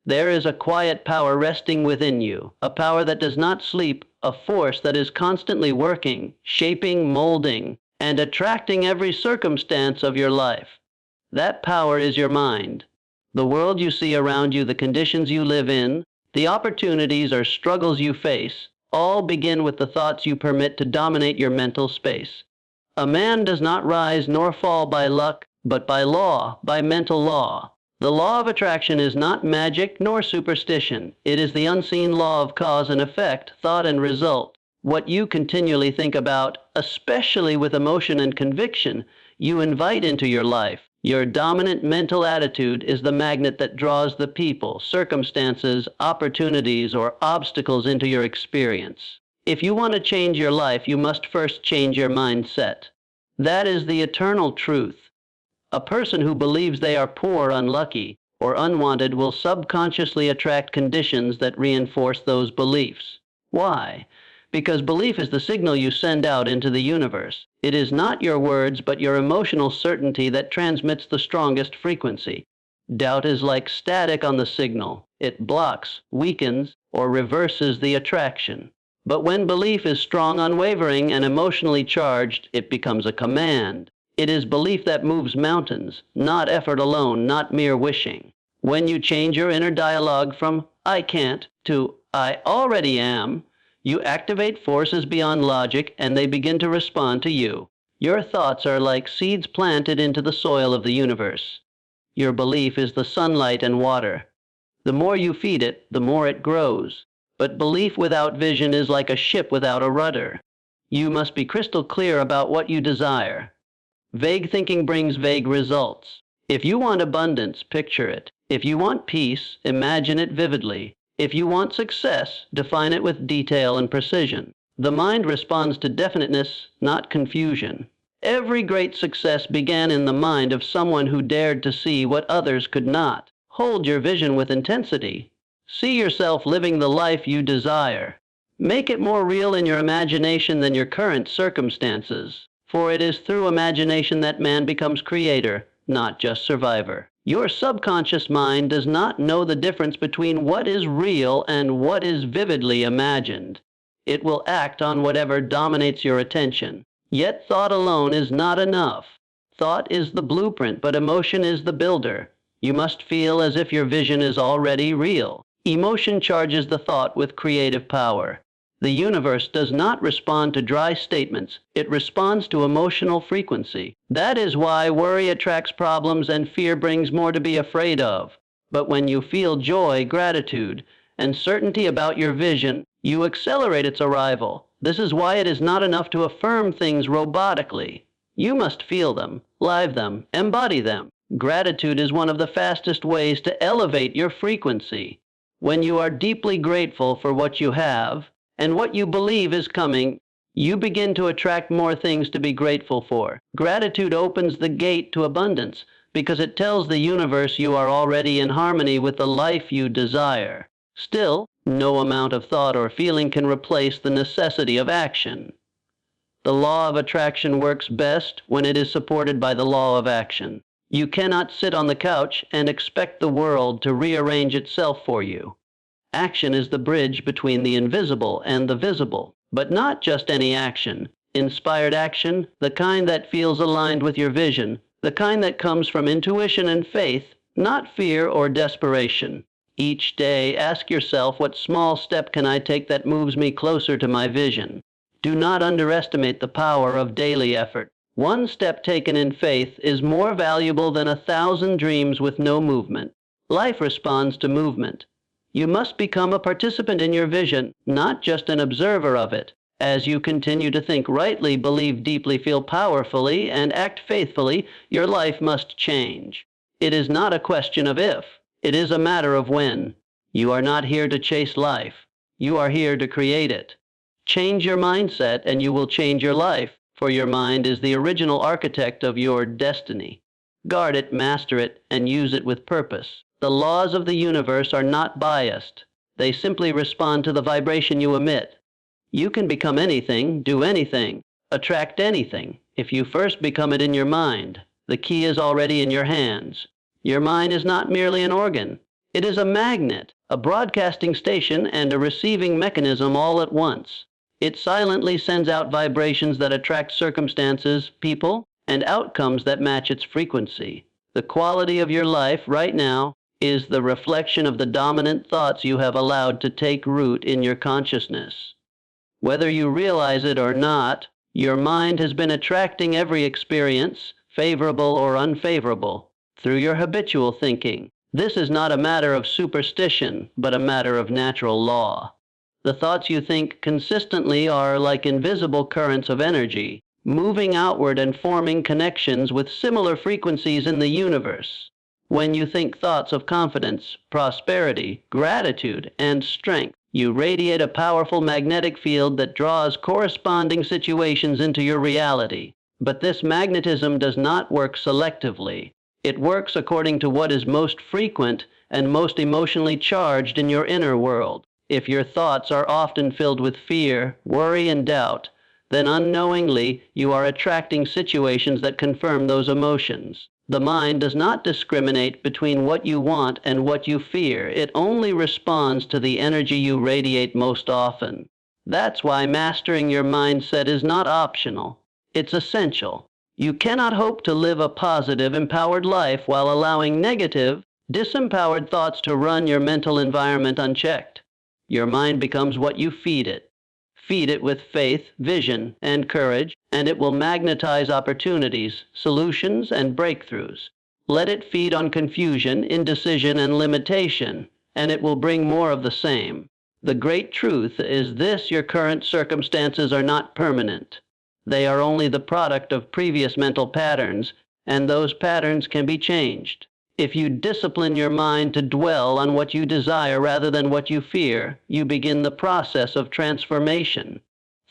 There is a quiet power resting within you, a power that does not sleep, a force that is constantly working, shaping, molding, and attracting every circumstance of your life. That power is your mind. The world you see around you, the conditions you live in, the opportunities or struggles you face, all begin with the thoughts you permit to dominate your mental space. A man does not rise nor fall by luck, but by law, by mental law. The law of attraction is not magic nor superstition. It is the unseen law of cause and effect, thought and result. What you continually think about, especially with emotion and conviction, you invite into your life. Your dominant mental attitude is the magnet that draws the people, circumstances, opportunities, or obstacles into your experience. If you want to change your life, you must first change your mindset. That is the eternal truth. A person who believes they are poor, unlucky, or unwanted will subconsciously attract conditions that reinforce those beliefs. Why? Because belief is the signal you send out into the universe. It is not your words, but your emotional certainty that transmits the strongest frequency. Doubt is like static on the signal. It blocks, weakens, or reverses the attraction. But when belief is strong, unwavering, and emotionally charged, it becomes a command. It is belief that moves mountains, not effort alone, not mere wishing. When you change your inner dialogue from "I can't" to "I already am," you activate forces beyond logic, and they begin to respond to you. Your thoughts are like seeds planted into the soil of the universe. Your belief is the sunlight and water. The more you feed it, the more it grows. But belief without vision is like a ship without a rudder. You must be crystal clear about what you desire. Vague thinking brings vague results. If you want abundance, picture it. If you want peace, imagine it vividly. If you want success, define it with detail and precision. The mind responds to definiteness, not confusion. Every great success began in the mind of someone who dared to see what others could not. Hold your vision with intensity. See yourself living the life you desire. Make it more real in your imagination than your current circumstances. For it is through imagination that man becomes creator, not just survivor. Your subconscious mind does not know the difference between what is real and what is vividly imagined. It will act on whatever dominates your attention. Yet thought alone is not enough. Thought is the blueprint, but emotion is the builder. You must feel as if your vision is already real. Emotion charges the thought with creative power. The universe does not respond to dry statements. It responds to emotional frequency. That is why worry attracts problems and fear brings more to be afraid of. But when you feel joy, gratitude, and certainty about your vision, you accelerate its arrival. This is why it is not enough to affirm things robotically. You must feel them, live them, embody them. Gratitude is one of the fastest ways to elevate your frequency. When you are deeply grateful for what you have, and what you believe is coming, you begin to attract more things to be grateful for. Gratitude opens the gate to abundance because it tells the universe you are already in harmony with the life you desire. Still, no amount of thought or feeling can replace the necessity of action. The law of attraction works best when it is supported by the law of action. You cannot sit on the couch and expect the world to rearrange itself for you. Action is the bridge between the invisible and the visible, but not just any action. Inspired action, the kind that feels aligned with your vision, the kind that comes from intuition and faith, not fear or desperation. Each day, ask yourself, what small step can I take that moves me closer to my vision? Do not underestimate the power of daily effort. One step taken in faith is more valuable than 1,000 dreams with no movement. Life responds to movement. You must become a participant in your vision, not just an observer of it. As you continue to think rightly, believe deeply, feel powerfully, and act faithfully, your life must change. It is not a question of if. It is a matter of when. You are not here to chase life. You are here to create it. Change your mindset and you will change your life, for your mind is the original architect of your destiny. Guard it, master it, and use it with purpose. The laws of the universe are not biased. They simply respond to the vibration you emit. You can become anything, do anything, attract anything, if you first become it in your mind. The key is already in your hands. Your mind is not merely an organ. It is a magnet, a broadcasting station, and a receiving mechanism all at once. It silently sends out vibrations that attract circumstances, people, and outcomes that match its frequency. The quality of your life right now is the reflection of the dominant thoughts you have allowed to take root in your consciousness. Whether you realize it or not, your mind has been attracting every experience, favorable or unfavorable, through your habitual thinking. This is not a matter of superstition, but a matter of natural law. The thoughts you think consistently are like invisible currents of energy, moving outward and forming connections with similar frequencies in the universe. When you think thoughts of confidence, prosperity, gratitude, and strength, you radiate a powerful magnetic field that draws corresponding situations into your reality. But this magnetism does not work selectively. It works according to what is most frequent and most emotionally charged in your inner world. If your thoughts are often filled with fear, worry, and doubt, then unknowingly you are attracting situations that confirm those emotions. The mind does not discriminate between what you want and what you fear. It only responds to the energy you radiate most often. That's why mastering your mindset is not optional. It's essential. You cannot hope to live a positive, empowered life while allowing negative, disempowered thoughts to run your mental environment unchecked. Your mind becomes what you feed it. Feed it with faith, vision, and courage, and it will magnetize opportunities, solutions, and breakthroughs. Let it feed on confusion, indecision, and limitation, and it will bring more of the same. The great truth is this: your current circumstances are not permanent. They are only the product of previous mental patterns, and those patterns can be changed. If you discipline your mind to dwell on what you desire rather than what you fear, you begin the process of transformation.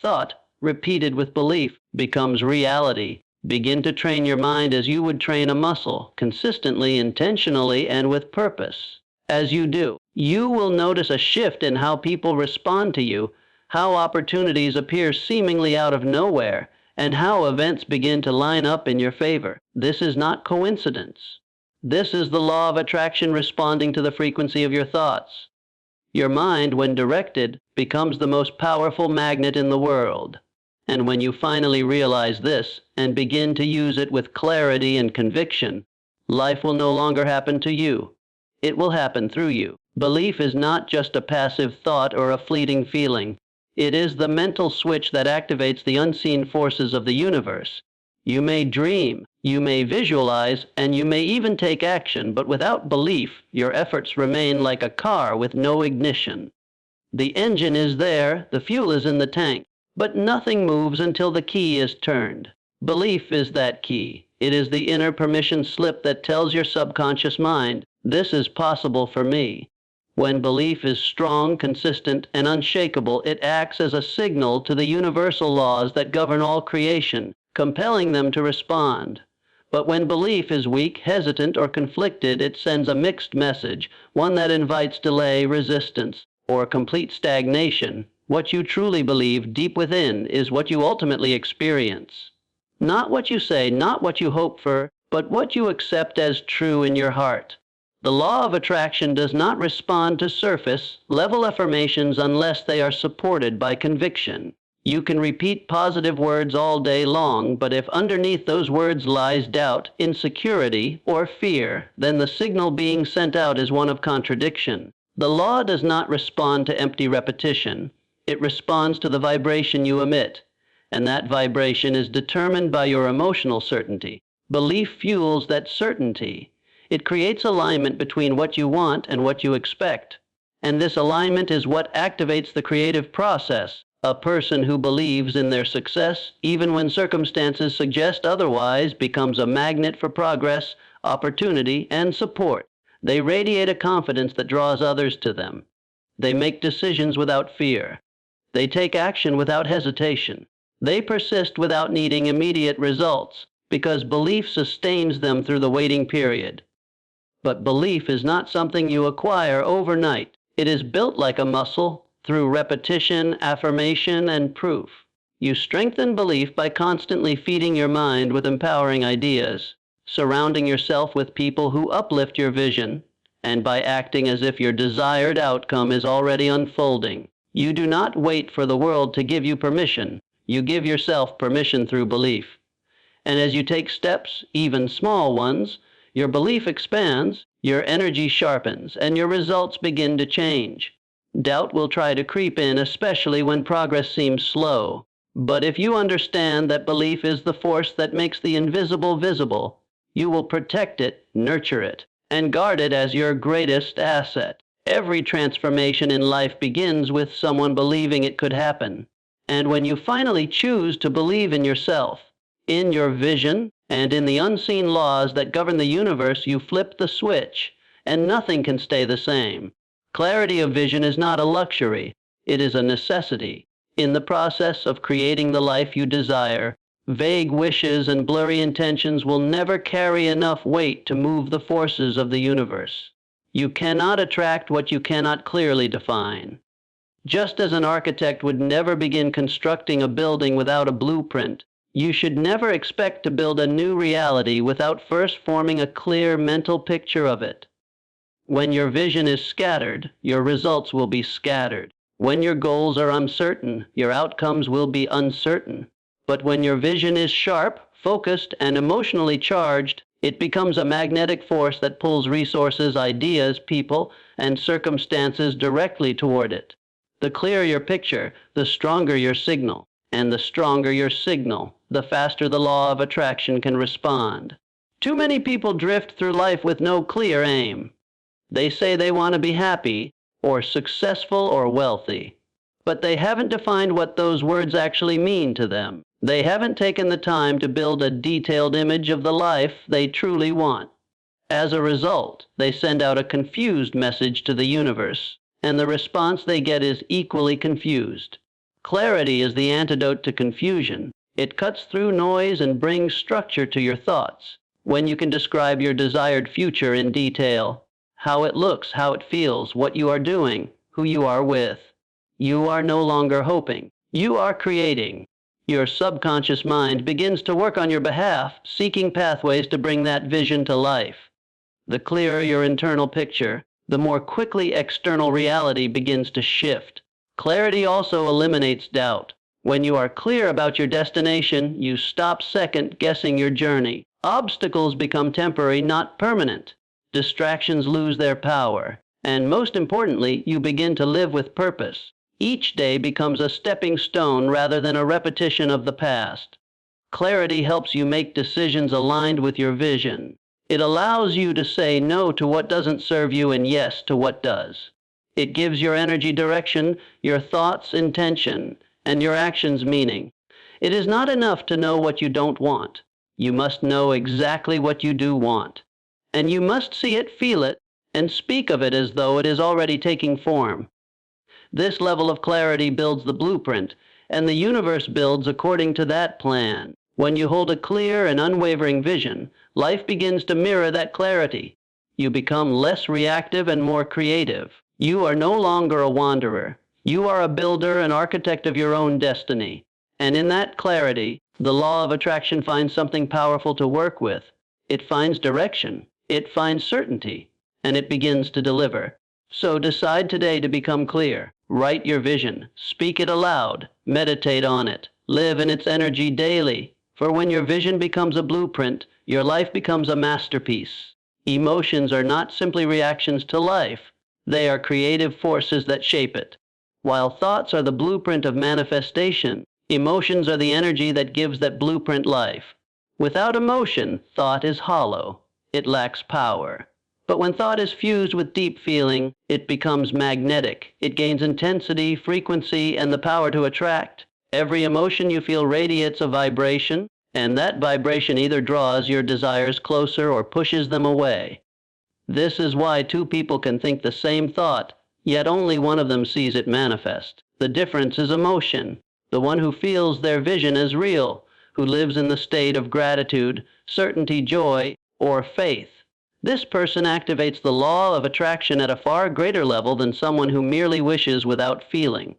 Thought, repeated with belief, becomes reality. Begin to train your mind as you would train a muscle, consistently, intentionally, and with purpose. As you do, you will notice a shift in how people respond to you, how opportunities appear seemingly out of nowhere, and how events begin to line up in your favor. This is not coincidence. This is the law of attraction responding to the frequency of your thoughts. Your mind, when directed, becomes the most powerful magnet in the world. And when you finally realize this and begin to use it with clarity and conviction, life will no longer happen to you. It will happen through you. Belief is not just a passive thought or a fleeting feeling. It is the mental switch that activates the unseen forces of the universe. You may dream, you may visualize, and you may even take action, but without belief, your efforts remain like a car with no ignition. The engine is there, the fuel is in the tank, but nothing moves until the key is turned. Belief is that key. It is the inner permission slip that tells your subconscious mind, this is possible for me. When belief is strong, consistent, and unshakable, it acts as a signal to the universal laws that govern all creation, compelling them to respond. But when belief is weak, hesitant, or conflicted, it sends a mixed message, one that invites delay, resistance, or complete stagnation. What you truly believe deep within is what you ultimately experience. Not what you say, not what you hope for, but what you accept as true in your heart. The law of attraction does not respond to surface level affirmations unless they are supported by conviction. You can repeat positive words all day long, but if underneath those words lies doubt, insecurity, or fear, then the signal being sent out is one of contradiction. The law does not respond to empty repetition. It responds to the vibration you emit, and that vibration is determined by your emotional certainty. Belief fuels that certainty. It creates alignment between what you want and what you expect, and this alignment is what activates the creative process. A person who believes in their success, even when circumstances suggest otherwise, becomes a magnet for progress, opportunity, and support. They radiate a confidence that draws others to them. They make decisions without fear. They take action without hesitation. They persist without needing immediate results, because belief sustains them through the waiting period. But belief is not something you acquire overnight. It is built like a muscle, through repetition, affirmation, and proof. You strengthen belief by constantly feeding your mind with empowering ideas, surrounding yourself with people who uplift your vision, and by acting as if your desired outcome is already unfolding. You do not wait for the world to give you permission. You give yourself permission through belief. And as you take steps, even small ones, your belief expands, your energy sharpens, and your results begin to change. Doubt will try to creep in, especially when progress seems slow. But if you understand that belief is the force that makes the invisible visible, you will protect it, nurture it, and guard it as your greatest asset. Every transformation in life begins with someone believing it could happen. And when you finally choose to believe in yourself, in your vision, and in the unseen laws that govern the universe, you flip the switch, and nothing can stay the same. Clarity of vision is not a luxury, it is a necessity. In the process of creating the life you desire, vague wishes and blurry intentions will never carry enough weight to move the forces of the universe. You cannot attract what you cannot clearly define. Just as an architect would never begin constructing a building without a blueprint, you should never expect to build a new reality without first forming a clear mental picture of it. When your vision is scattered, your results will be scattered. When your goals are uncertain, your outcomes will be uncertain. But when your vision is sharp, focused, and emotionally charged, it becomes a magnetic force that pulls resources, ideas, people, and circumstances directly toward it. The clearer your picture, the stronger your signal. And the stronger your signal, the faster the law of attraction can respond. Too many people drift through life with no clear aim. They say they want to be happy, or successful, or wealthy. But they haven't defined what those words actually mean to them. They haven't taken the time to build a detailed image of the life they truly want. As a result, they send out a confused message to the universe, and the response they get is equally confused. Clarity is the antidote to confusion. It cuts through noise and brings structure to your thoughts. When you can describe your desired future in detail, how it looks, how it feels, what you are doing, who you are with, you are no longer hoping. You are creating. Your subconscious mind begins to work on your behalf, seeking pathways to bring that vision to life. The clearer your internal picture, the more quickly external reality begins to shift. Clarity also eliminates doubt. When you are clear about your destination, you stop second-guessing your journey. Obstacles become temporary, not permanent. Distractions lose their power. And most importantly, you begin to live with purpose. Each day becomes a stepping stone rather than a repetition of the past. Clarity helps you make decisions aligned with your vision. It allows you to say no to what doesn't serve you and yes to what does. It gives your energy direction, your thoughts intention, and your actions meaning. It is not enough to know what you don't want. You must know exactly what you do want. And you must see it, feel it, and speak of it as though it is already taking form. This level of clarity builds the blueprint, and the universe builds according to that plan. When you hold a clear and unwavering vision, life begins to mirror that clarity. You become less reactive and more creative. You are no longer a wanderer. You are a builder and architect of your own destiny. And in that clarity, the law of attraction finds something powerful to work with. It finds direction. It finds certainty. And it begins to deliver. So decide today to become clear. Write your vision. Speak it aloud. Meditate on it. Live in its energy daily. For when your vision becomes a blueprint, your life becomes a masterpiece. Emotions are not simply reactions to life. They are creative forces that shape it. While thoughts are the blueprint of manifestation, emotions are the energy that gives that blueprint life. Without emotion, thought is hollow. It lacks power. But when thought is fused with deep feeling, it becomes magnetic. It gains intensity, frequency, and the power to attract. Every emotion you feel radiates a vibration, and that vibration either draws your desires closer or pushes them away. This is why two people can think the same thought, yet only one of them sees it manifest. The difference is emotion. The one who feels their vision as real, who lives in the state of gratitude, certainty, joy, or faith. This person activates the law of attraction at a far greater level than someone who merely wishes without feeling.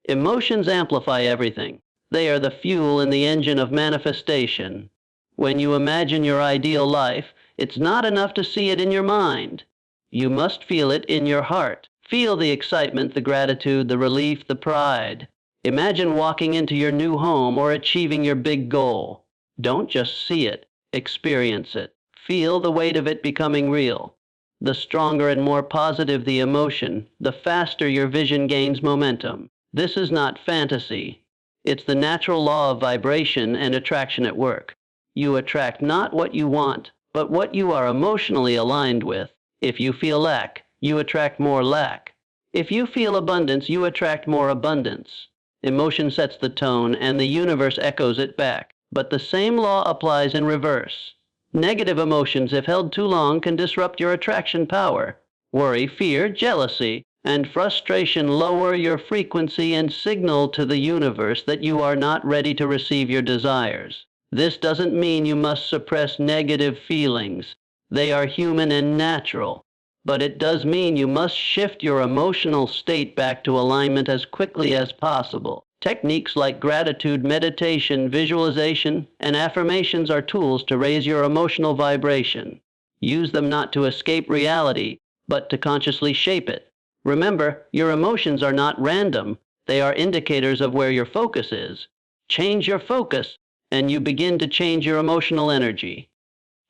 Emotions amplify everything. They are the fuel in the engine of manifestation. When you imagine your ideal life, it's not enough to see it in your mind. You must feel it in your heart. Feel the excitement, the gratitude, the relief, the pride. Imagine walking into your new home or achieving your big goal. Don't just see it, experience it. Feel the weight of it becoming real. The stronger and more positive the emotion, the faster your vision gains momentum. This is not fantasy. It's the natural law of vibration and attraction at work. You attract not what you want, but what you are emotionally aligned with. If you feel lack, you attract more lack. If you feel abundance, you attract more abundance. Emotion sets the tone, and the universe echoes it back. But the same law applies in reverse. Negative emotions, if held too long, can disrupt your attraction power. Worry, fear, jealousy, and frustration lower your frequency and signal to the universe that you are not ready to receive your desires. This doesn't mean you must suppress negative feelings. They are human and natural. But it does mean you must shift your emotional state back to alignment as quickly as possible. Techniques like gratitude, meditation, visualization, and affirmations are tools to raise your emotional vibration. Use them not to escape reality, but to consciously shape it. Remember, your emotions are not random. They are indicators of where your focus is. Change your focus, and you begin to change your emotional energy.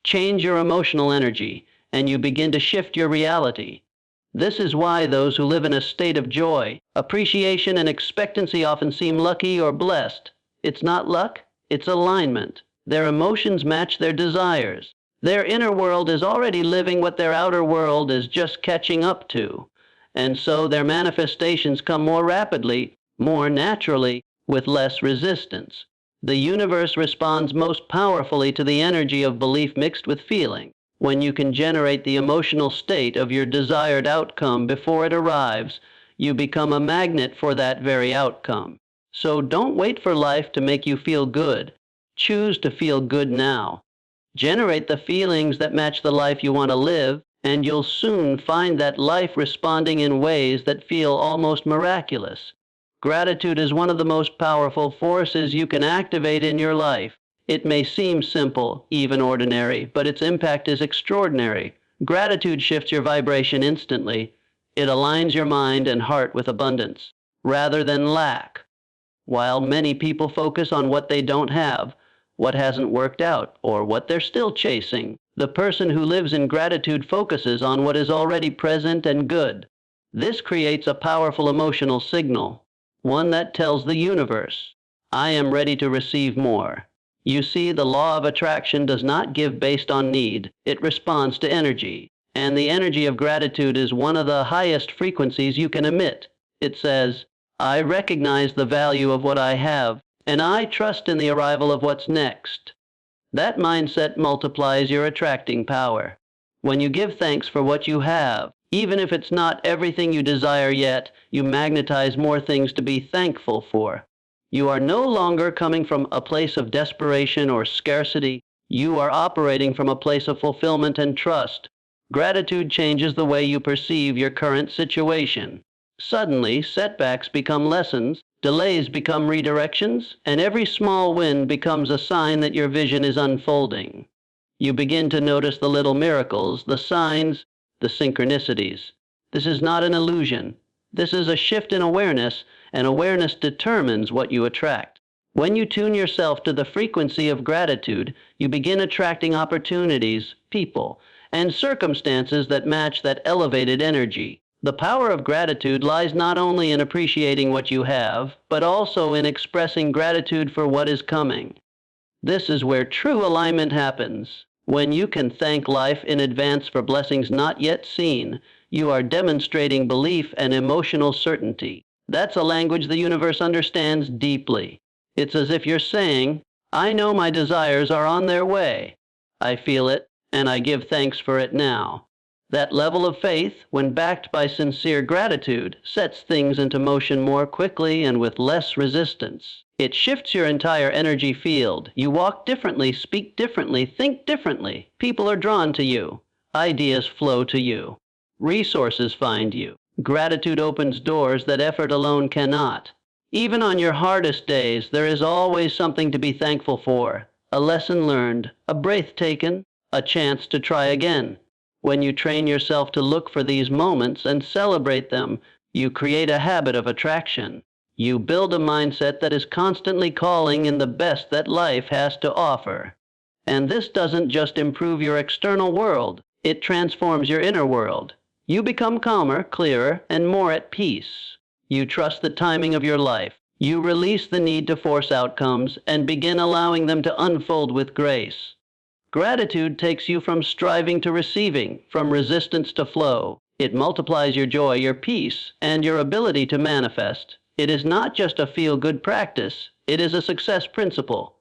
Change your emotional energy, and you begin to shift your reality. This is why those who live in a state of joy, appreciation, and expectancy often seem lucky or blessed. It's not luck, it's alignment. Their emotions match their desires. Their inner world is already living what their outer world is just catching up to. And so their manifestations come more rapidly, more naturally, with less resistance. The universe responds most powerfully to the energy of belief mixed with feeling. When you can generate the emotional state of your desired outcome before it arrives, you become a magnet for that very outcome. So don't wait for life to make you feel good. Choose to feel good now. Generate the feelings that match the life you want to live, and you'll soon find that life responding in ways that feel almost miraculous. Gratitude is one of the most powerful forces you can activate in your life. It may seem simple, even ordinary, but its impact is extraordinary. Gratitude shifts your vibration instantly. It aligns your mind and heart with abundance, rather than lack. While many people focus on what they don't have, what hasn't worked out, or what they're still chasing, the person who lives in gratitude focuses on what is already present and good. This creates a powerful emotional signal, one that tells the universe, I am ready to receive more. You see, the law of attraction does not give based on need. It responds to energy. And the energy of gratitude is one of the highest frequencies you can emit. It says, I recognize the value of what I have, and I trust in the arrival of what's next. That mindset multiplies your attracting power. When you give thanks for what you have, even if it's not everything you desire yet, you magnetize more things to be thankful for. You are no longer coming from a place of desperation or scarcity. You are operating from a place of fulfillment and trust. Gratitude changes the way you perceive your current situation. Suddenly, setbacks become lessons, delays become redirections, and every small win becomes a sign that your vision is unfolding. You begin to notice the little miracles, the signs, the synchronicities. This is not an illusion. This is a shift in awareness, and awareness determines what you attract. When you tune yourself to the frequency of gratitude, you begin attracting opportunities, people, and circumstances that match that elevated energy. The power of gratitude lies not only in appreciating what you have, but also in expressing gratitude for what is coming. This is where true alignment happens. When you can thank life in advance for blessings not yet seen, you are demonstrating belief and emotional certainty. That's a language the universe understands deeply. It's as if you're saying, I know my desires are on their way. I feel it, and I give thanks for it now. That level of faith, when backed by sincere gratitude, sets things into motion more quickly and with less resistance. It shifts your entire energy field. You walk differently, speak differently, think differently. People are drawn to you. Ideas flow to you. Resources find you. Gratitude opens doors that effort alone cannot. Even on your hardest days, there is always something to be thankful for. A lesson learned, a breath taken, a chance to try again. When you train yourself to look for these moments and celebrate them, you create a habit of attraction. You build a mindset that is constantly calling in the best that life has to offer. And this doesn't just improve your external world, it transforms your inner world. You become calmer, clearer, and more at peace. You trust the timing of your life. You release the need to force outcomes and begin allowing them to unfold with grace. Gratitude takes you from striving to receiving, from resistance to flow. It multiplies your joy, your peace, and your ability to manifest. It is not just a feel-good practice, it is a success principle.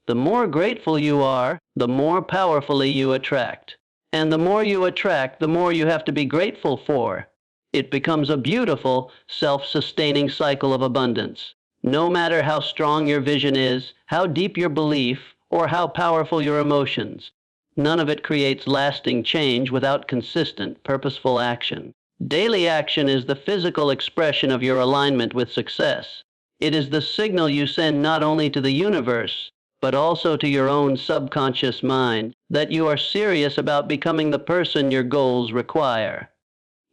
The more grateful you are, the more powerfully you attract. And the more you attract, the more you have to be grateful for. It becomes a beautiful, self-sustaining cycle of abundance. No matter how strong your vision is, how deep your belief, or how powerful your emotions, none of it creates lasting change without consistent, purposeful action. Daily action is the physical expression of your alignment with success. It is the signal you send not only to the universe, but also to your own subconscious mind, that you are serious about becoming the person your goals require.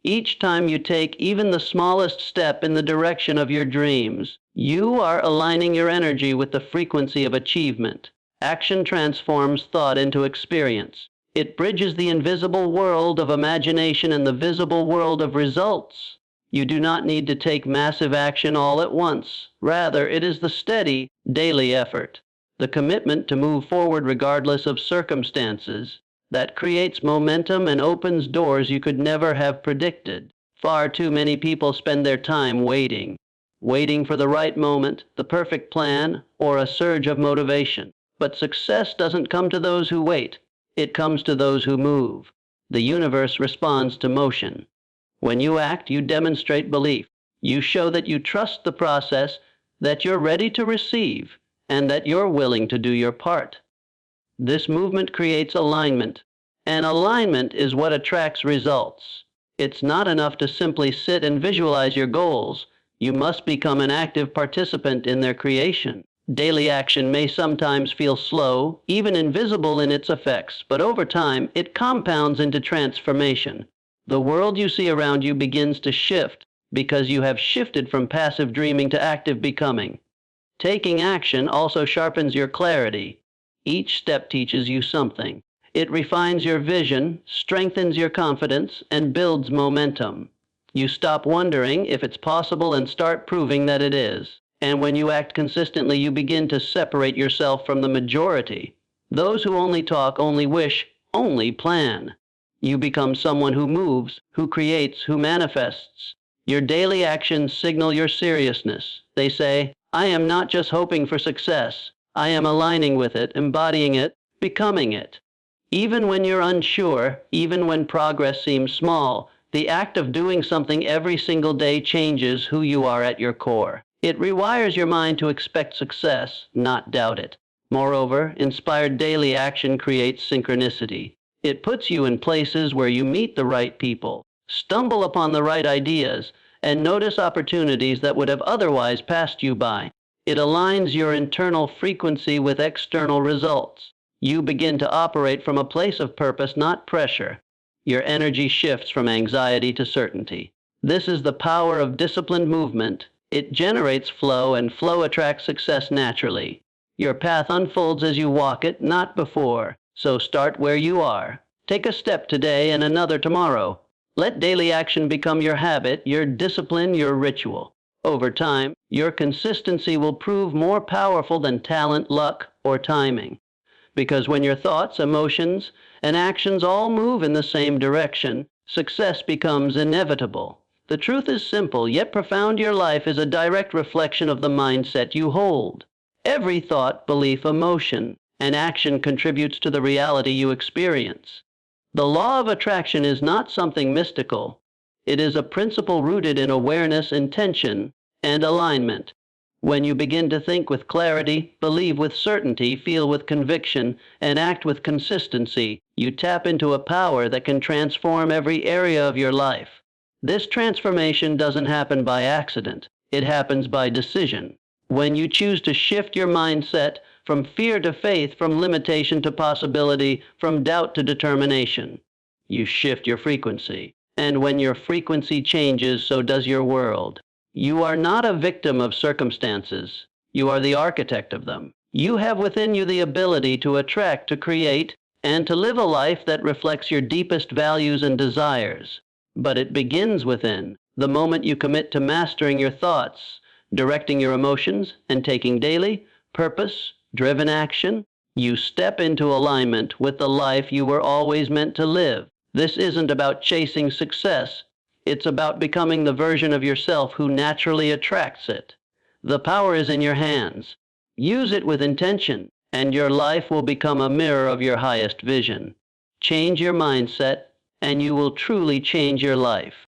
Each time you take even the smallest step in the direction of your dreams, you are aligning your energy with the frequency of achievement. Action transforms thought into experience. It bridges the invisible world of imagination and the visible world of results. You do not need to take massive action all at once. Rather, it is the steady, daily effort, the commitment to move forward regardless of circumstances, that creates momentum and opens doors you could never have predicted. Far too many people spend their time waiting for the right moment, the perfect plan, or a surge of motivation. But success doesn't come to those who wait. It comes to those who move. The universe responds to motion. When you act, you demonstrate belief. You show that you trust the process, that you're ready to receive, and that you're willing to do your part. This movement creates alignment, and alignment is what attracts results. It's not enough to simply sit and visualize your goals. You must become an active participant in their creation. Daily action may sometimes feel slow, even invisible in its effects, but over time, it compounds into transformation. The world you see around you begins to shift because you have shifted from passive dreaming to active becoming. Taking action also sharpens your clarity. Each step teaches you something. It refines your vision, strengthens your confidence, and builds momentum. You stop wondering if it's possible and start proving that it is. And when you act consistently, you begin to separate yourself from the majority. Those who only talk, only wish, only plan. You become someone who moves, who creates, who manifests. Your daily actions signal your seriousness. They say, I am not just hoping for success. I am aligning with it, embodying it, becoming it. Even when you're unsure, even when progress seems small, the act of doing something every single day changes who you are at your core. It rewires your mind to expect success, not doubt it. Moreover, inspired daily action creates synchronicity. It puts you in places where you meet the right people, stumble upon the right ideas, and notice opportunities that would have otherwise passed you by. It aligns your internal frequency with external results. You begin to operate from a place of purpose, not pressure. Your energy shifts from anxiety to certainty. This is the power of disciplined movement. It generates flow, and flow attracts success naturally. Your path unfolds as you walk it, not before. So start where you are. Take a step today and another tomorrow. Let daily action become your habit, your discipline, your ritual. Over time, your consistency will prove more powerful than talent, luck, or timing. Because when your thoughts, emotions, and actions all move in the same direction, success becomes inevitable. The truth is simple, yet profound. Your life is a direct reflection of the mindset you hold. Every thought, belief, emotion, and action contributes to the reality you experience. The law of attraction is not something mystical. It is a principle rooted in awareness, intention, and alignment. When you begin to think with clarity, believe with certainty, feel with conviction, and act with consistency, you tap into a power that can transform every area of your life. This transformation doesn't happen by accident. It happens by decision. When you choose to shift your mindset from fear to faith, from limitation to possibility, from doubt to determination, You shift your frequency. And when your frequency changes, so does your world. You are not a victim of circumstances. You are the architect of them. You have within you the ability to attract, to create, and to live a life that reflects your deepest values and desires. But it begins within, the moment you commit to mastering your thoughts, directing your emotions, and taking daily, purpose-driven action. You step into alignment with the life you were always meant to live. This isn't about chasing success. It's about becoming the version of yourself who naturally attracts it. The power is in your hands. Use it with intention, and your life will become a mirror of your highest vision. Change your mindset, and you will truly change your life.